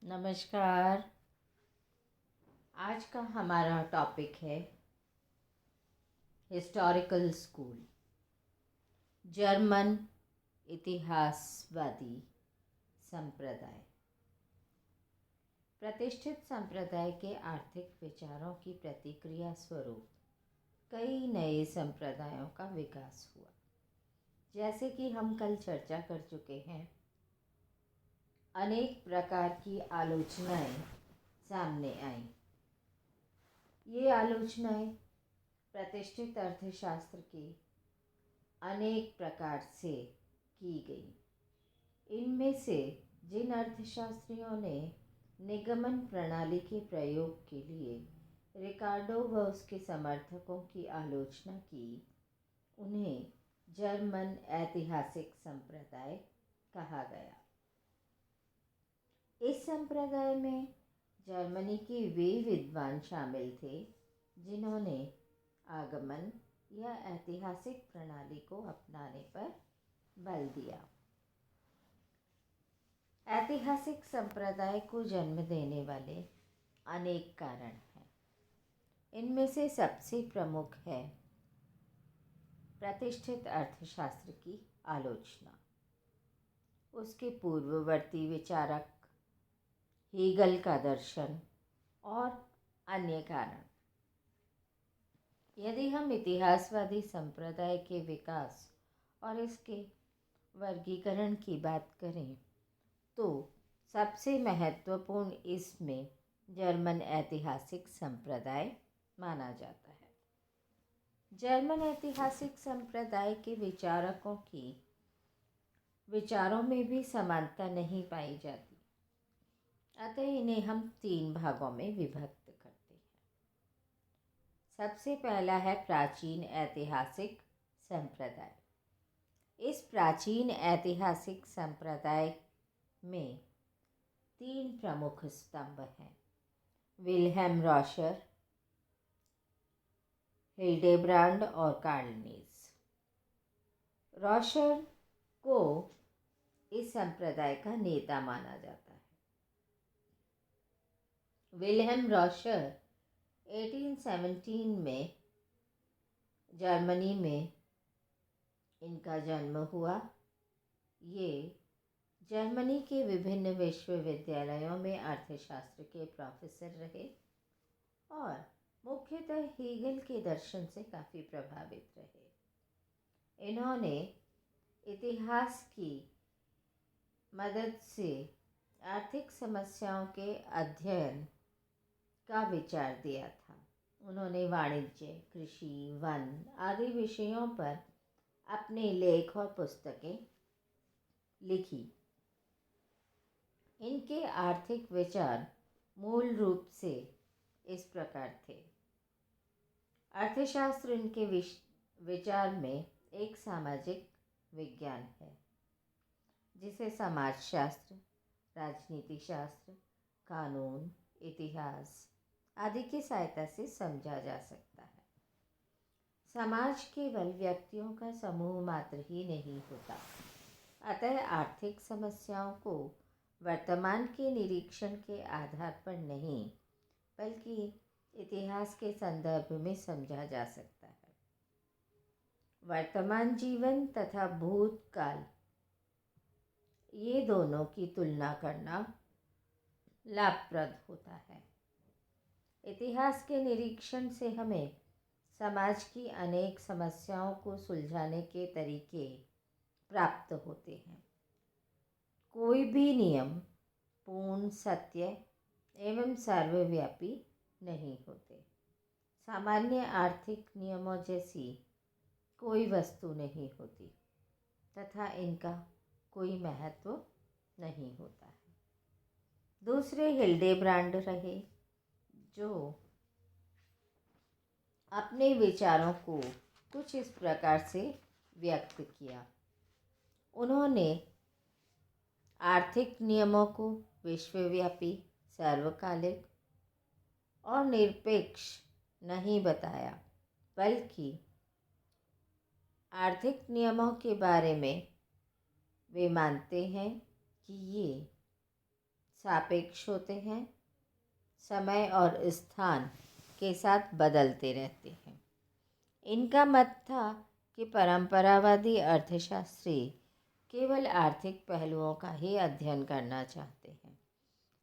नमस्कार। आज का हमारा टॉपिक है हिस्टोरिकल स्कूल, जर्मन इतिहासवादी संप्रदाय। प्रतिष्ठित संप्रदाय के आर्थिक विचारों की प्रतिक्रिया स्वरूप कई नए संप्रदायों का विकास हुआ। जैसे कि हम कल चर्चा कर चुके हैं, अनेक प्रकार की आलोचनाएं सामने आईं। ये आलोचनाएं प्रतिष्ठित अर्थशास्त्र की अनेक प्रकार से की गई। इनमें से जिन अर्थशास्त्रियों ने निगमन प्रणाली के प्रयोग के लिए रिकार्डो व उसके समर्थकों की आलोचना की, उन्हें जर्मन ऐतिहासिक संप्रदाय कहा गया। इस संप्रदाय में जर्मनी के वे विद्वान शामिल थे जिन्होंने आगमन या ऐतिहासिक प्रणाली को अपनाने पर बल दिया। ऐतिहासिक संप्रदाय को जन्म देने वाले अनेक कारण हैं। इनमें से सबसे प्रमुख है प्रतिष्ठित अर्थशास्त्र की आलोचना, उसके पूर्ववर्ती विचारक हीगल का दर्शन और अन्य कारण। यदि हम इतिहासवादी संप्रदाय के विकास और इसके वर्गीकरण की बात करें तो सबसे महत्वपूर्ण इसमें जर्मन ऐतिहासिक संप्रदाय माना जाता है। जर्मन ऐतिहासिक संप्रदाय के विचारकों की विचारों में भी समानता नहीं पाई जाती, अतः इन्हें हम 3 भागों में विभक्त करते हैं। सबसे पहला है प्राचीन ऐतिहासिक संप्रदाय। इस प्राचीन ऐतिहासिक संप्रदाय में 3 प्रमुख स्तंभ हैं: विल्हेम रॉशर, हिल्डेब्रांड और कार्लनीज। रॉशर को इस संप्रदाय का नेता माना जाता है। विल्हेम रॉशर 1817 में जर्मनी में इनका जन्म हुआ। ये जर्मनी के विभिन्न विश्वविद्यालयों में अर्थशास्त्र के प्रोफेसर रहे और मुख्यतः हीगल के दर्शन से काफ़ी प्रभावित रहे। इन्होंने इतिहास की मदद से आर्थिक समस्याओं के अध्ययन का विचार दिया था। उन्होंने वाणिज्य, कृषि, वन आदि विषयों पर अपने लेख और पुस्तकें लिखी। इनके आर्थिक विचार मूल रूप से इस प्रकार थे। अर्थशास्त्र इनके विचार में एक सामाजिक विज्ञान है जिसे समाजशास्त्र, राजनीति शास्त्र, कानून, इतिहास आदि की सहायता से समझा जा सकता है। समाज केवल व्यक्तियों का समूह मात्र ही नहीं होता, अतः आर्थिक समस्याओं को वर्तमान के निरीक्षण के आधार पर नहीं बल्कि इतिहास के संदर्भ में समझा जा सकता है। वर्तमान जीवन तथा भूतकाल, ये दोनों की तुलना करना लाभप्रद होता है। इतिहास के निरीक्षण से हमें समाज की अनेक समस्याओं को सुलझाने के तरीके प्राप्त होते हैं। कोई भी नियम पूर्ण, सत्य एवं सर्वव्यापी नहीं होते। सामान्य आर्थिक नियमों जैसी कोई वस्तु नहीं होती तथा इनका कोई महत्व नहीं होता है। दूसरे हिल्डेब्रांड रहे जो अपने विचारों को कुछ इस प्रकार से व्यक्त किया। उन्होंने आर्थिक नियमों को विश्वव्यापी, सार्वकालिक और निरपेक्ष नहीं बताया, बल्कि आर्थिक नियमों के बारे में वे मानते हैं कि ये सापेक्ष होते हैं, समय और स्थान के साथ बदलते रहते हैं। इनका मत था कि परंपरावादी अर्थशास्त्री केवल आर्थिक पहलुओं का ही अध्ययन करना चाहते हैं।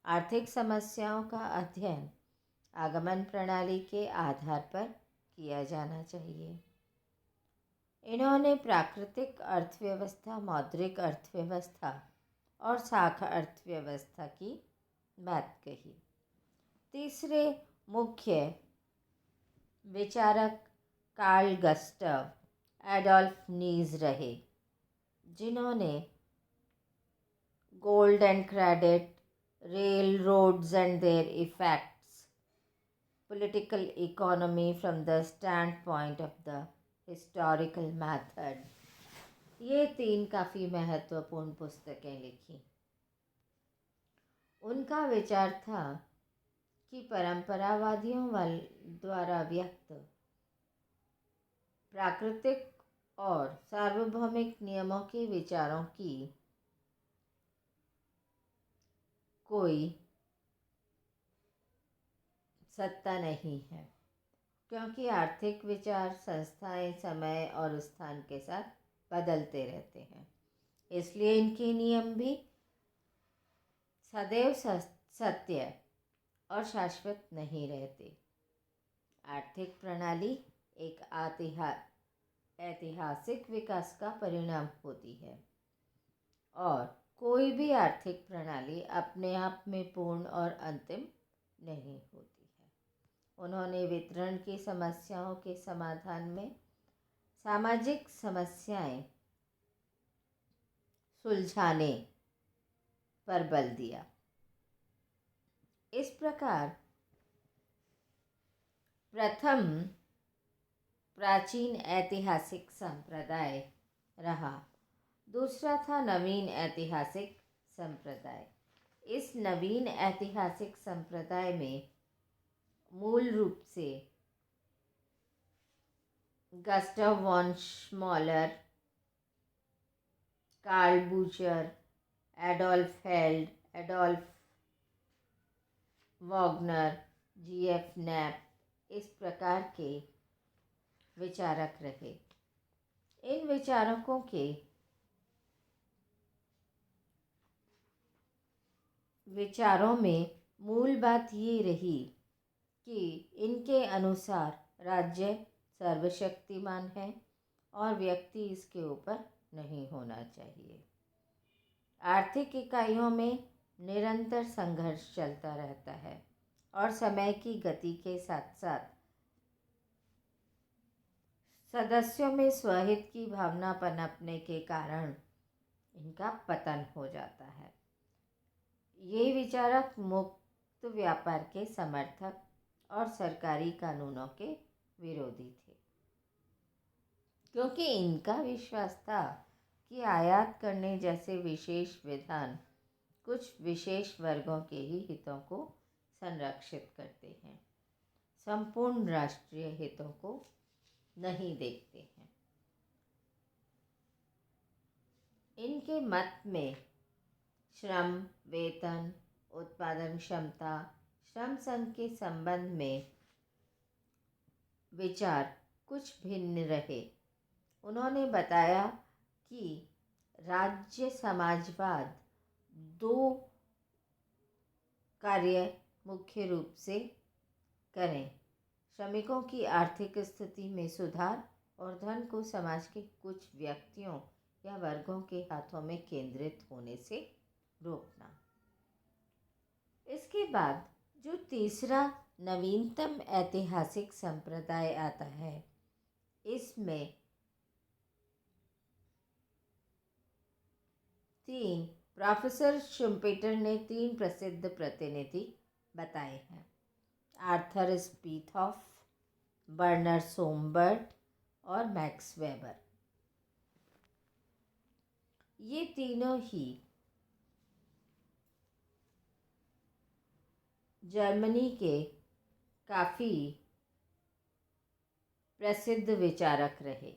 आर्थिक समस्याओं का अध्ययन आगमन प्रणाली के आधार पर किया जाना चाहिए। इन्होंने प्राकृतिक अर्थव्यवस्था, मौद्रिक अर्थव्यवस्था और साख अर्थव्यवस्था की बात कही। तीसरे मुख्य विचारक कार्ल गस्टव एडोल्फ नीज रहे, जिन्होंने gold and credit, railroads and their effects, political economy from the standpoint of the historical method, ये 3 काफ़ी महत्वपूर्ण पुस्तकें लिखी। उनका विचार था कि परंपरावादियों द्वारा व्यक्त प्राकृतिक और सार्वभौमिक नियमों के विचारों की कोई सत्ता नहीं है, क्योंकि आर्थिक विचार, संस्थाएं समय और स्थान के साथ बदलते रहते हैं। इसलिए इनके नियम भी सदैव सत्य और शाश्वत नहीं रहते। आर्थिक प्रणाली एक ऐतिहासिक विकास का परिणाम होती है और कोई भी आर्थिक प्रणाली अपने आप में पूर्ण और अंतिम नहीं होती है। उन्होंने वितरण की समस्याओं के समाधान में सामाजिक समस्याएं सुलझाने पर बल दिया। इस प्रकार प्रथम प्राचीन ऐतिहासिक संप्रदाय रहा, दूसरा था नवीन ऐतिहासिक संप्रदाय। इस नवीन ऐतिहासिक संप्रदाय में मूल रूप से Gustav von Schmoller, Karl Bucher, Adolf Held, Adolf Wagner, GF Knapp इस प्रकार के विचारक रहे। इन विचारकों के विचारों में मूल बात ये रही कि इनके अनुसार राज्य सर्वशक्तिमान है और व्यक्ति इसके ऊपर नहीं होना चाहिए। आर्थिक इकाइयों में निरंतर संघर्ष चलता रहता है और समय की गति के साथ साथ सदस्यों में स्वहित की भावना पनपने के कारण इनका पतन हो जाता है। ये विचारक मुक्त व्यापार के समर्थक और सरकारी कानूनों के विरोधी थे, क्योंकि इनका विश्वास था कि आयात करने जैसे विशेष विधान कुछ विशेष वर्गों के ही हितों को संरक्षित करते हैं, संपूर्ण राष्ट्रीय हितों को नहीं देखते हैं। इनके मत में श्रम, वेतन, उत्पादन क्षमता, श्रम संघ के संबंध में विचार कुछ भिन्न रहे। उन्होंने बताया कि राज्य समाजवाद 2 कार्य मुख्य रूप से करें: श्रमिकों की आर्थिक स्थिति में सुधार और धन को समाज के कुछ व्यक्तियों या वर्गों के हाथों में केंद्रित होने से रोकना। इसके बाद जो तीसरा नवीनतम ऐतिहासिक संप्रदाय आता है, इसमें 3 प्रोफेसर शुम्पेटर ने 3 प्रसिद्ध प्रतिनिधि बताए हैं: आर्थर स्पीथऑफ, बर्नर सोमबर्ट और मैक्स वेबर। ये तीनों ही जर्मनी के काफ़ी प्रसिद्ध विचारक रहे।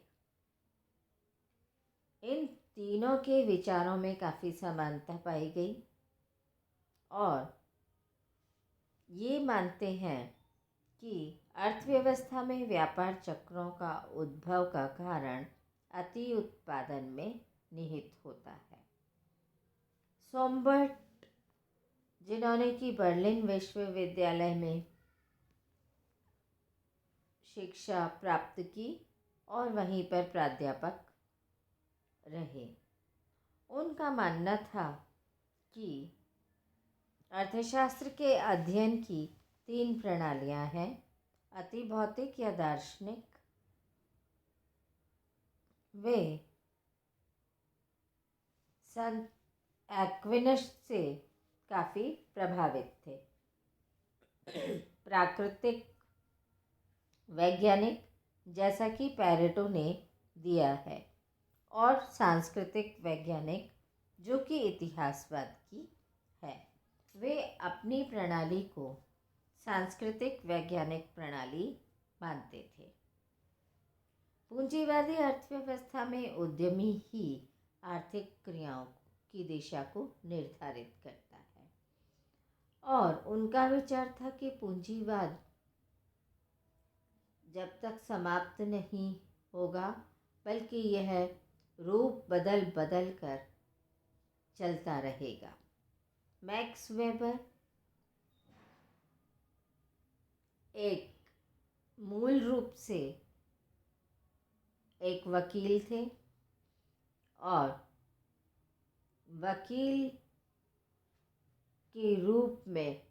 इन तीनों के विचारों में काफ़ी समानता पाई गई और ये मानते हैं कि अर्थव्यवस्था में व्यापार चक्रों का उद्भव का कारण अति उत्पादन में निहित होता है। सोमबर्ट, जिन्होंने कि बर्लिन विश्वविद्यालय में शिक्षा प्राप्त की और वहीं पर प्राध्यापक रहे, उनका मानना था कि अर्थशास्त्र के अध्ययन की 3 प्रणालियां हैं: अति भौतिक या दार्शनिक। वे संत एक्विनस से काफ़ी प्रभावित थे। प्राकृतिक वैज्ञानिक, जैसा कि पैरेटो ने दिया है, और सांस्कृतिक वैज्ञानिक, जो कि इतिहासवाद की है। वे अपनी प्रणाली को सांस्कृतिक वैज्ञानिक प्रणाली मानते थे। पूंजीवादी अर्थव्यवस्था में उद्यमी ही आर्थिक क्रियाओं की दिशा को निर्धारित करता है, और उनका विचार था कि पूंजीवाद जब तक समाप्त नहीं होगा, बल्कि यह रूप बदल बदल कर चलता रहेगा। मैक्स वेबर एक मूल रूप से एक वकील थे, और वकील के रूप में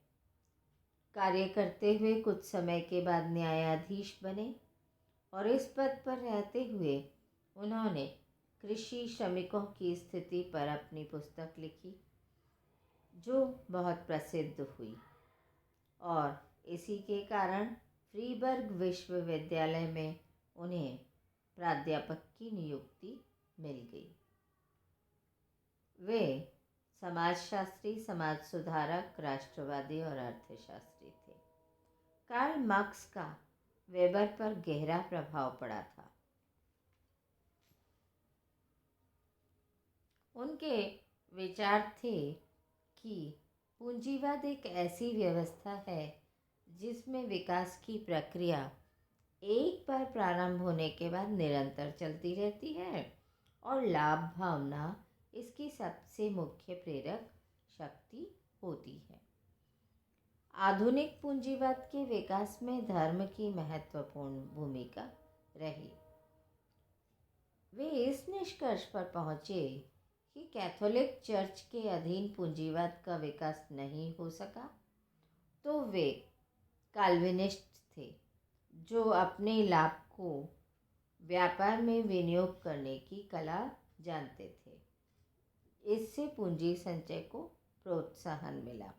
कार्य करते हुए कुछ समय के बाद न्यायाधीश बने, और इस पद पर रहते हुए उन्होंने कृषि श्रमिकों की स्थिति पर अपनी पुस्तक लिखी, जो बहुत प्रसिद्ध हुई, और इसी के कारण फ्रीबर्ग विश्वविद्यालय में उन्हें प्राध्यापक की नियुक्ति मिल गई। वे समाजशास्त्री, समाज सुधारक, राष्ट्रवादी और अर्थशास्त्री थे। कार्ल मार्क्स का वेबर पर गहरा प्रभाव पड़ा था। उनके विचार थे कि पूंजीवाद एक ऐसी व्यवस्था है जिसमें विकास की प्रक्रिया एक बार प्रारंभ होने के बाद निरंतर चलती रहती है, और लाभ भावना इसकी सबसे मुख्य प्रेरक शक्ति होती है। आधुनिक पूंजीवाद के विकास में धर्म की महत्वपूर्ण भूमिका रही। वे इस निष्कर्ष पर पहुंचे कि कैथोलिक चर्च के अधीन पूंजीवाद का विकास नहीं हो सका, तो वे काल्विनिस्ट थे, जो अपने लाभ को व्यापार में विनियोग करने की कला जानते थे। इससे पूंजी संचय को प्रोत्साहन मिला।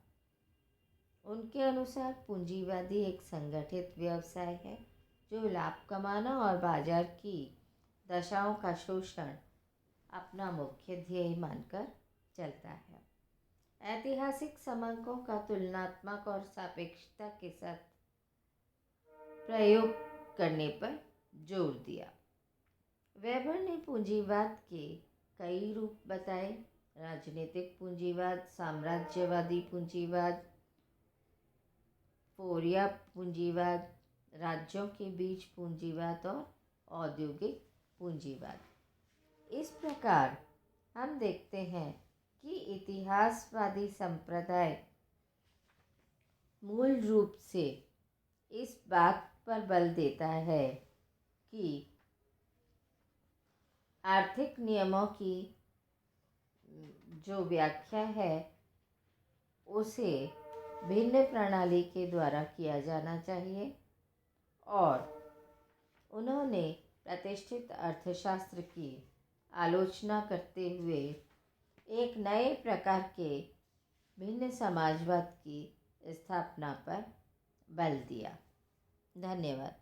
उनके अनुसार पूंजीवादी एक संगठित व्यवसाय है जो लाभ कमाना और बाजार की दशाओं का शोषण अपना मुख्य ध्येय मानकर चलता है। ऐतिहासिक समकों का तुलनात्मक और सापेक्षता के साथ प्रयोग करने पर जोर दिया। वेबर ने पूंजीवाद के कई रूप बताए: राजनीतिक पूंजीवाद, साम्राज्यवादी पूंजीवाद, फोरिया पूंजीवाद, राज्यों के बीच पूंजीवाद और औद्योगिक पूंजीवाद। इस प्रकार हम देखते हैं कि इतिहासवादी संप्रदाय मूल रूप से इस बात पर बल देता है कि आर्थिक नियमों की जो व्याख्या है उसे भिन्न प्रणाली के द्वारा किया जाना चाहिए, और उन्होंने प्रतिष्ठित अर्थशास्त्र की आलोचना करते हुए एक नए प्रकार के भिन्न समाजवाद की स्थापना पर बल दिया। धन्यवाद।